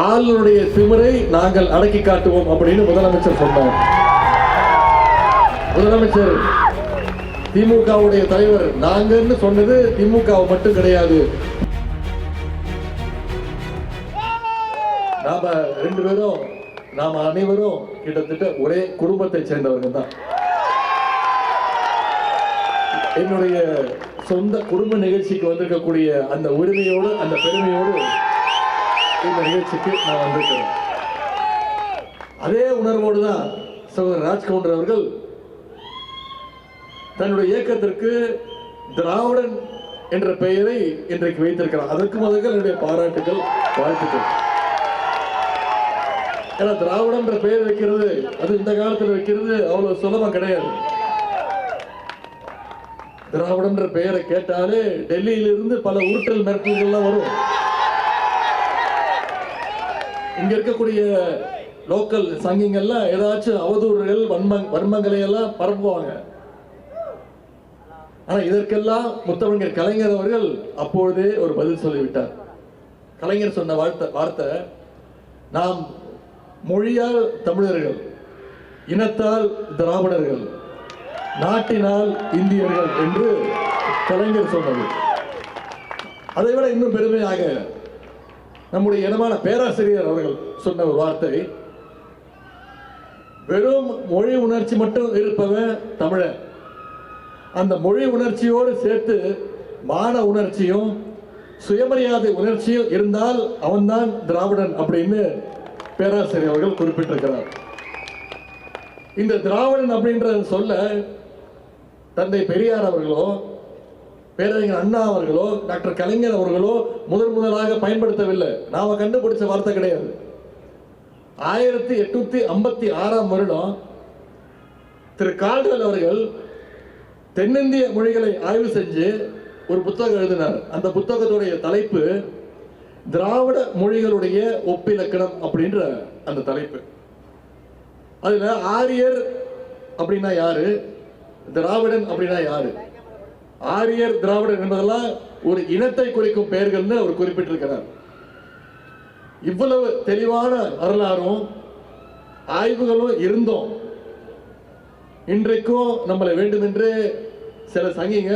ஆளுடைய திமிரை நாங்கள் அடக்கி காட்டுவோம் அப்படின்னு முதலமைச்சர் சொன்னார். முதலமைச்சர் திமுகவுடைய தலைவர் நாங்கன்னு சொன்னது திமுக மட்டும் கிடையாது. நாம ரெண்டு பேரும் நாம அனைவரும் கிட்டத்தட்ட ஒரே குடும்பத்தை சேர்ந்தவர்கள் தான். என்னுடைய சொந்த குடும்ப நிகழ்ச்சிக்கு வந்திருக்கக்கூடிய அந்த உரிமையோடு அந்த பெருமையோடு இந்த நிகழ்ச்சிக்கு நான் வந்திருக்கிறேன். அதே உணர்வோடு தான் சகோதரர் ராஜ்கவுண்டர் அவர்கள் தன்னுடைய இயக்கத்திற்கு திராவிடன் என்ற பெயரை இன்றைக்கு வைத்திருக்கிறார். அதற்கு முதல்ல என்னுடைய பாராட்டுகள், வாழ்த்துக்கள். ஏன்னா திராவிடம் என்ற பெயர் வைக்கிறது அது இந்த காலத்தில் வைக்கிறது அவ்வளவு சுலபம் கிடையாது. திராவிடம் என்ற பெயரை கேட்டாலே டெல்லியிலிருந்து பல உருட்டல் மிரட்டல்கள்லாம் வரும். இங்க இருக்கக்கூடிய லோக்கல் சங்கிங்கெல்லாம் ஏதாச்சும் அவதூறுகள் வன்மங்களை எல்லாம் பரப்புவாங்க. ஆனா இதற்கெல்லாம் முத்தமிழர் கலைஞர் அவர்கள் அப்பொழுதே ஒரு பதில் சொல்லிவிட்டார். கலைஞர் சொன்ன வார்த்தை நாம் மொழியால் தமிழர்கள், இனத்தால் திராவிடர்கள், நாட்டினால் இந்தியர்கள் என்று கலைஞர் சொன்னது. அதைவிட இன்னும் பெருமையாக நம்முடைய இனமான பேராசிரியர் அவர்கள் சொன்ன ஒரு வார்த்தை, வெறும் மொழி உணர்ச்சி மட்டும் இருப்பவன் தமிழன், அந்த மொழி உணர்ச்சியோடு சேர்த்து மான உணர்ச்சியும் சுயமரியாதை உணர்ச்சியும் இருந்தால் அவன்தான் திராவிடன் அப்படின்னு பேராசிரியர் அவர்கள் குறிப்பிட்டிருக்கிறார். இந்த திராவிடன் அப்படின்ற சொல்ல தந்தை பெரியார் அவர்களோ பேரறிஞர் அண்ணா அவர்களோ டாக்டர் கலைஞர் அவர்களோ முதலாக பயன்படுத்தவில்லை. நாம கண்டுபிடிச்ச வார்த்தை கிடையாது. 1856ஆம் வருடம் திரு கால்டுவெல் அவர்கள் தென்னிந்திய மொழிகளை ஆய்வு செஞ்சு ஒரு புத்தகம் எழுதினார். அந்த புத்தகத்துடைய தலைப்பு திராவிட மொழிகளுடைய ஒப்பிலக்கணம் அப்படின்ற அந்த தலைப்பு. அதுல ஆரியர் அப்படின்னா யாரு, திராவிடன் அப்படின்னா யாரு, ஆரியர் திராவிடன் என்பதெல்லாம் ஒரு இனத்தை குறிக்கும் பெயர்கள்னு அவர் குறிப்பிட்டிருக்கிறார். இவ்வளவு தெளிவான வரலாறும் ஆய்வுகளும் இருந்தோம். இன்றைக்கும் நம்மளை வேண்டுமென்றே சில சங்கிங்க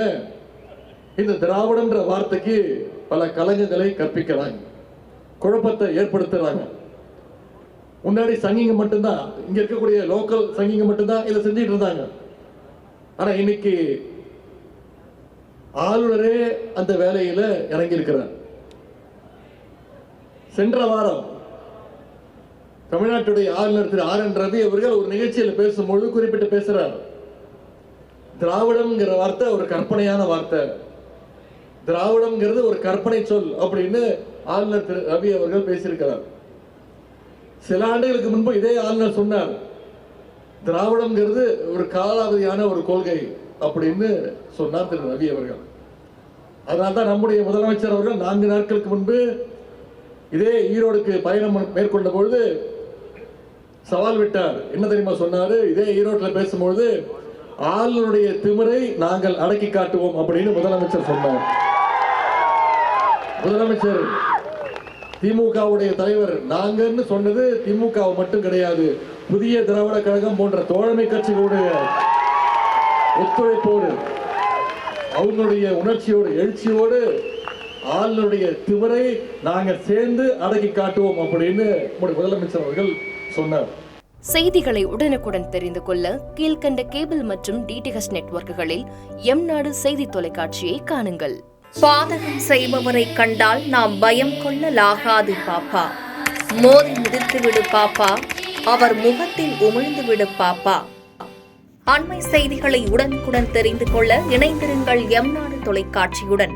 இந்த திராவிடன்ற வார்த்தைக்கு பல கலங்கங்களை கற்பிக்கிறாங்க, குழப்பத்தை ஏற்படுத்துறாங்க. முன்னாடி சங்கிங்க மட்டும்தான், இங்க இருக்கக்கூடிய லோக்கல் சங்கிங்க மட்டும்தான் இதை செஞ்சிட்டு இருந்தாங்க. ஆனா இன்னைக்கு ஆளுநரே அந்த வேலையில இறங்கி இருக்கிறார். சென்ற வாரம் தமிழ்நாட்டுடைய ஆளுநர் திரு ஆர் என் ரவி அவர்கள் ஒரு நிகழ்ச்சியில் பேசும்பொழுது குறிப்பிட்டு பேசுறார், திராவிடம்ங்கிற வார்த்தை ஒரு கற்பனையான வார்த்தை, திராவிடம்ங்கிறது ஒரு கற்பனை சொல் அப்படின்னு ஆளுநர் திரு ரவி அவர்கள் பேசியிருக்கிறார். சில ஆண்டுகளுக்கு முன்பு இதே ஆளுநர் சொன்னார், திராவிடம்ங்கிறது ஒரு காலாவதியான ஒரு கொள்கை அப்படின்னு சொன்னார் திரு ரவி அவர்கள். அதனால்தான் நம்முடைய முதலமைச்சர் அவர்கள் 4 நாட்களுக்கு முன்பு இதே ஈரோடுக்கு பயணம் மேற்கொண்ட பொழுது சவால் விட்டார். என்ன தெரியுமா சொன்னாரு? இதே ஈரோட்டில் பேசும்பொழுது ஆளுநருடைய திமிரை நாங்கள் அடக்கி காட்டுவோம் அப்படின்னு முதலமைச்சர் சொன்னார். முதலமைச்சர் திமுகவுடைய தலைவர் நாங்கன்னு சொன்னது திமுக மட்டும் கிடையாது, புதிய திராவிட கழகம் போன்ற தோழமை கட்சிகளுடைய ஒத்துழைப்போடு அவங்களுடைய உணர்ச்சியோடு எழுச்சியோடு ஆளுநருடைய திமிரை நாங்கள் சேர்ந்து அடக்கி காட்டுவோம் அப்படின்னு முதலமைச்சர் அவர்கள் சொன்னார். செய்திகளை உடனுக்குடன் தெரிந்து கொள்ள கீழ்கண்ட கேபிள் மற்றும் டிடிஎச் நெட்வொர்க்குகளில் எம்நாடு செய்தி தொலைக்காட்சியை காணுங்கள். பாதகம் செய்பவரை கண்டால் நாம் பயம் கொள்ளலாகாது பாப்பா, மோதி மிதித்துவிடு பாப்பா, அவர் முகத்தில் உமிழ்ந்து விடு பாப்பா. அண்மை செய்திகளை உடனுக்குடன் தெரிந்து கொள்ள இணைந்திருங்கள் எம்நாடு தொலைக்காட்சியுடன்.